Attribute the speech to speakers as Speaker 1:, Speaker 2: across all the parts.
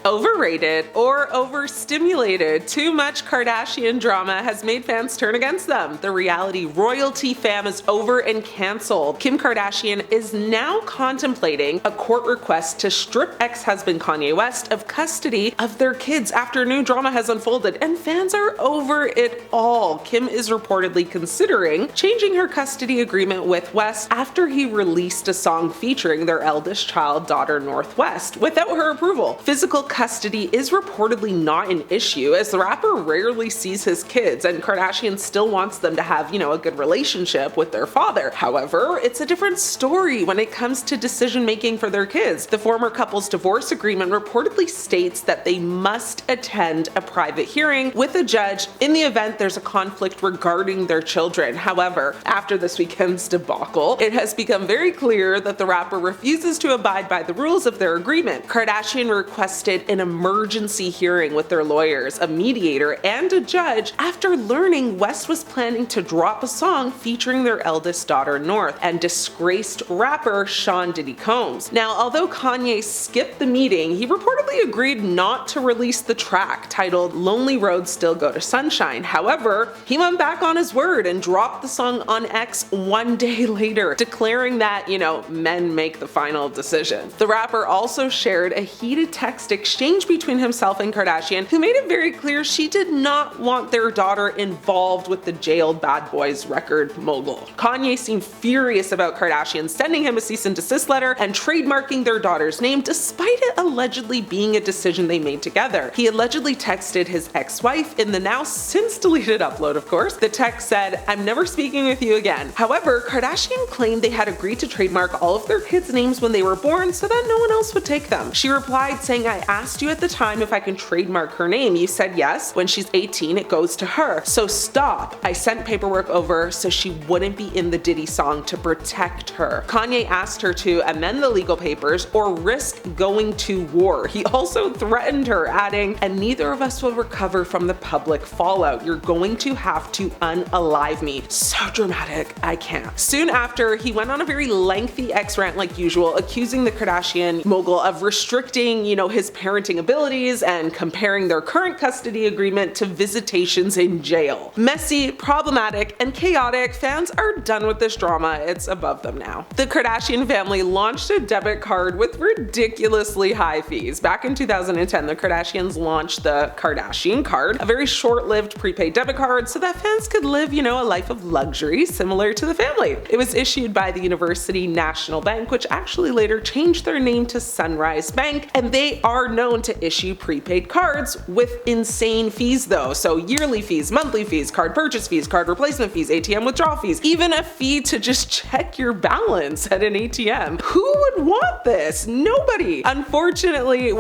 Speaker 1: Overrated or overstimulated, too much Kardashian drama has made fans turn against them. The reality royalty fam is over and cancelled. Kim Kardashian is now contemplating a court request to strip ex-husband Kanye West of custody of their kids after new drama has unfolded, and fans are over it all. Kim is reportedly considering changing her custody agreement with West after he released a song featuring their eldest child, daughter Northwest, without her approval. Physical custody is reportedly not an issue, as the rapper rarely sees his kids, and Kardashian still wants them to have, a good relationship with their father. However, it's a different story when it comes to decision making for their kids. The former couple's divorce agreement reportedly states that they must attend a private hearing with a judge in the event there's a conflict regarding their children. However, after this weekend's debacle, it has become very clear that the rapper refuses to abide by the rules of their agreement. Kardashian requested an emergency hearing with their lawyers, a mediator, and a judge after learning West was planning to drop a song featuring their eldest daughter North and disgraced rapper Sean Diddy Combs. Now, although Kanye skipped the meeting, he reportedly agreed not to release the track titled Lonely Roads Still Go to Sunshine. However, he went back on his word and dropped the song on X one day later, declaring that, men make the final decision. The rapper also shared a heated text exchange between himself and Kardashian, who made it very clear she did not want their daughter involved with the jailed Bad Boys record mogul. Kanye seemed furious about Kardashian sending him a cease and desist letter and trademarking their daughter's name, despite it allegedly being a decision they made together. He allegedly texted his ex-wife in the now since deleted upload, of course. The text said, "I'm never speaking with you again." However, Kardashian claimed they had agreed to trademark all of their kids' names when they were born so that no one else would take them. She replied saying, "I asked you at the time if I can trademark her name. You said yes. When she's 18, it goes to her. So stop. I sent paperwork over so she wouldn't be in the Diddy song to protect her." Kanye asked her to amend the legal papers or risk going to war. He also threatened her, adding, "And neither of us will recover from the public fallout. You're going to have to unalive me." So dramatic, I can't. Soon after, he went on a very lengthy X-rant like usual, accusing the Kardashian mogul of restricting, his parenting abilities and comparing their current custody agreement to visitations in jail. Messy, problematic, and chaotic. Fans are done with this drama. It's above them now. The Kardashian family launched a debit card with ridiculously high fees. Back in 2010, the Kardashians launched the Kardashian card, a very short-lived prepaid debit card so that fans could live, a life of luxury similar to the family. It was issued by the University National Bank, which actually later changed their name to Sunrise Bank, and they are known to issue prepaid cards with insane fees though. So yearly fees, monthly fees, card purchase fees, card replacement fees, ATM withdrawal fees, even a fee to just check your balance at an ATM. Who would want this? Nobody. Unfortunately,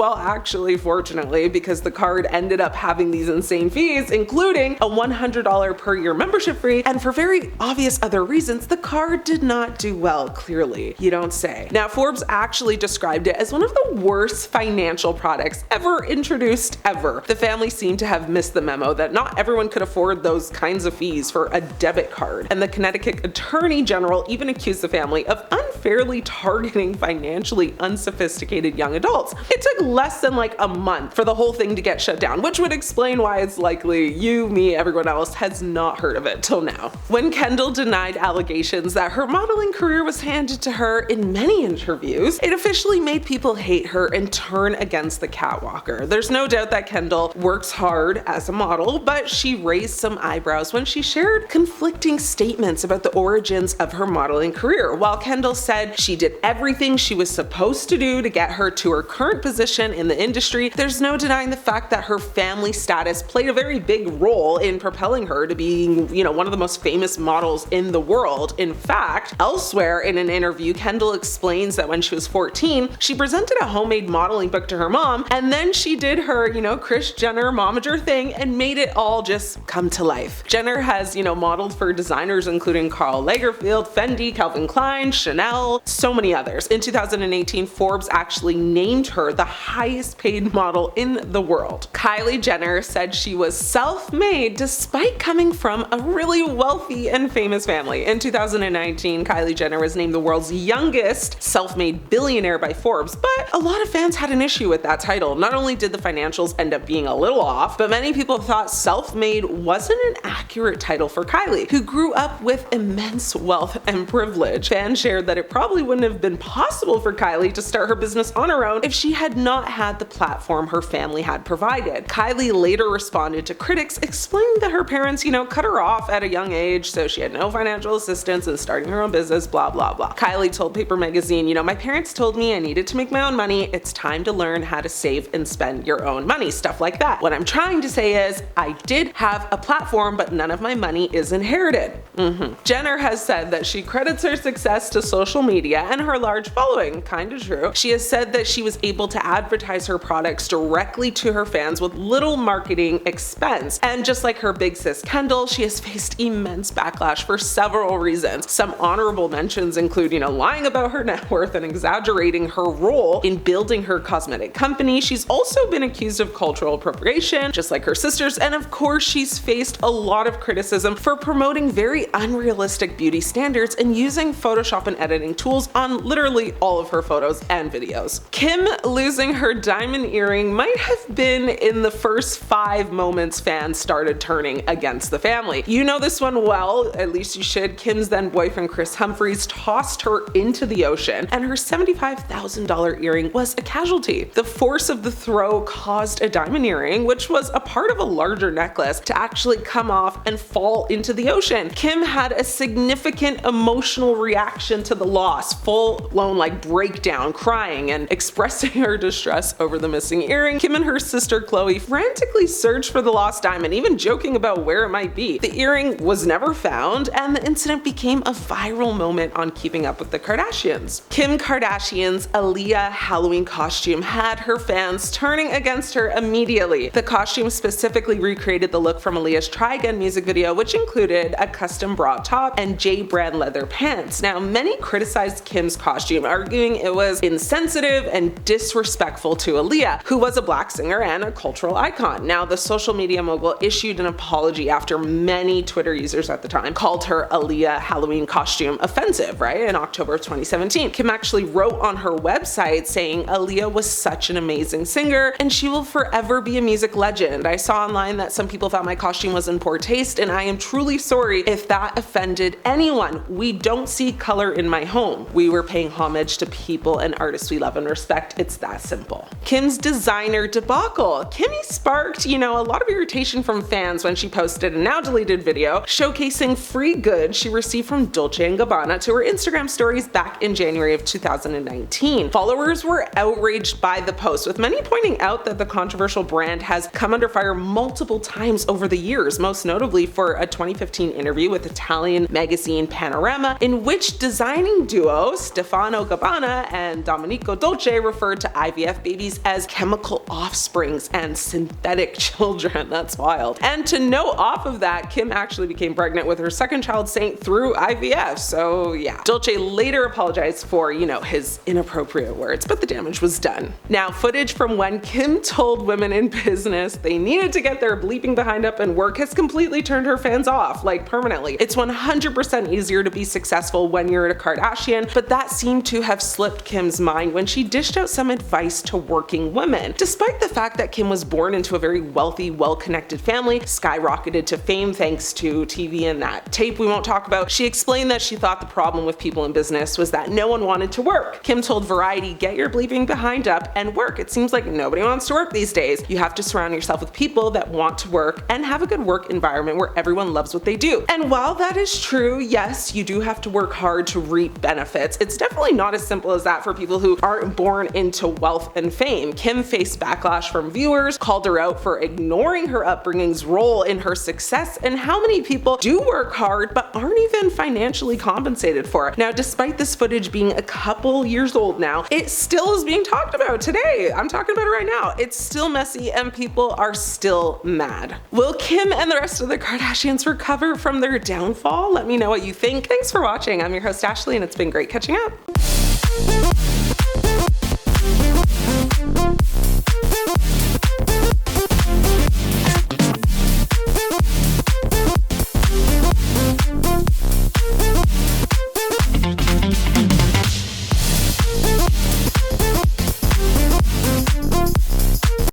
Speaker 1: fortunately, because the card ended up having these insane fees, including a $100 per year membership fee, and for very obvious other reasons, the card did not do well, clearly. You don't say. Now, Forbes actually described it as one of the worst financial products ever introduced ever. The family seemed to have missed the memo that not everyone could afford those kinds of fees for a debit card, and the Connecticut Attorney General even accused the family of unfairly targeting financially unsophisticated young adults. It took less than a month for the whole thing to get shut down, which would explain why it's likely you, me, everyone else has not heard of it till now. When Kendall denied allegations that her modeling career was handed to her in many interviews, it officially made people hate her and turn against the catwalker. There's no doubt that Kendall works hard as a model, but she raised some eyebrows when she shared conflicting statements about the origins of her modeling career. While Kendall said she did everything she was supposed to do to get her to her current position in the industry, there's no denying the fact that her family status played a very big role in propelling her to being, one of the most famous models in the world. In fact, elsewhere in an interview, Kendall explains that when she was 14, she presented a homemade modeling book to her mom, and then she did her, Kris Jenner momager thing and made it all just come to life. Jenner has, modeled for designers including Karl Lagerfeld, Fendi, Calvin Klein, Chanel, Chanel, so many others. In 2018, Forbes actually named her the highest paid model in the world. Kylie Jenner said she was self-made despite coming from a really wealthy and famous family. In 2019, Kylie Jenner was named the world's youngest self-made billionaire by Forbes, but a lot of fans had an issue with that title. Not only did the financials end up being a little off, but many people thought self-made wasn't an accurate title for Kylie, who grew up with immense wealth and privilege. Fans shared that it probably wouldn't have been possible for Kylie to start her business on her own if she had not had the platform her family had provided. Kylie later responded to critics, explaining that her parents, cut her off at a young age, so she had no financial assistance in starting her own business, blah blah blah. Kylie told Paper Magazine, my parents told me I needed to make my own money. It's time to learn how to save and spend your own money, stuff like that. What I'm trying to say is, I did have a platform, but none of my money is inherited. Jenner has said that she credits her success to social media and her large following. Kinda true. She has said that she was able to advertise her products directly to her fans with little marketing expense. And just like her big sis Kendall, she has faced immense backlash for several reasons. Some honorable mentions include, lying about her net worth and exaggerating her role in building her cosmetic company. She's also been accused of cultural appropriation, just like her sisters, and of course she's faced a lot of criticism for promoting very unrealistic beauty standards and using Photoshop and editing tools on literally all of her photos and videos. Kim losing her diamond earring might have been in the first 5 moments fans started turning against the family. You know this one well, at least you should. Kim's then boyfriend Chris Humphries tossed her into the ocean, and her $75,000 earring was a casualty. The force of the throw caused a diamond earring, which was a part of a larger necklace, to actually come off and fall into the ocean. Kim had a significant emotional reaction to the loss, full-blown breakdown, crying and expressing her distress over the missing earring. Kim and her sister Chloe frantically searched for the lost diamond, even joking about where it might be. The earring was never found, and the incident became a viral moment on Keeping Up with the Kardashians. Kim Kardashian's Aaliyah Halloween costume had her fans turning against her immediately. The costume specifically recreated the look from Aaliyah's Try Again music video, which included a custom bra top and J brand leather pants. Now, many criticized Kim's costume, arguing it was insensitive and disrespectful to Aaliyah, who was a black singer and a cultural icon. Now, the social media mogul issued an apology after many Twitter users at the time called her Aaliyah Halloween costume offensive, right? In October of 2017. Kim actually wrote on her website saying Aaliyah was such an amazing singer and she will forever be a music legend. I saw online that some people thought my costume was in poor taste, and I am truly sorry if that offended anyone. We don't see color in my home. We were paying homage to people and artists we love and respect. It's that simple. Kim's designer debacle. Kimmy sparked, a lot of irritation from fans when she posted a now deleted video showcasing free goods she received from Dolce & Gabbana to her Instagram stories back in January of 2019. Followers were outraged by the post, with many pointing out that the controversial brand has come under fire multiple times over the years, most notably for a 2015 interview with Italian magazine Panorama, in which designing duo Stefano Gabbana and Domenico Dolce referred to IVF babies as chemical offsprings and synthetic children. That's wild. And to note off of that, Kim actually became pregnant with her second child, Saint, through IVF. So yeah. Dolce later apologized for, his inappropriate words, but the damage was done. Now, footage from when Kim told women in business they needed to get their bleeping behind up and work has completely turned her fans off, permanently. It's 100% easier to be successful when you're a Kardashian, but that seemed to have slipped Kim's mind when she dished out some advice to working women. Despite the fact that Kim was born into a very wealthy, well-connected family, skyrocketed to fame thanks to TV and that tape we won't talk about, she explained that she thought the problem with people in business was that no one wanted to work. Kim told Variety, "Get your bleeping behind up and work. It seems like nobody wants to work these days. You have to surround yourself with people that want to work and have a good work environment where everyone loves what they do." And while that is true, yes, you do have to work hard to reap benefits. It's definitely not as simple as that for people who aren't born into wealth and fame. Kim faced backlash from viewers, called her out for ignoring her upbringing's role in her success, and how many people do work hard but aren't even financially compensated for it. Now, despite this footage being a couple years old now, it still is being talked about today. I'm talking about it right now. It's still messy and people are still mad. Will Kim and the rest of the Kardashians recover from their downfall? Let me know what you think. Thanks for watching. I'm your host Ashley, and it's been great catching up.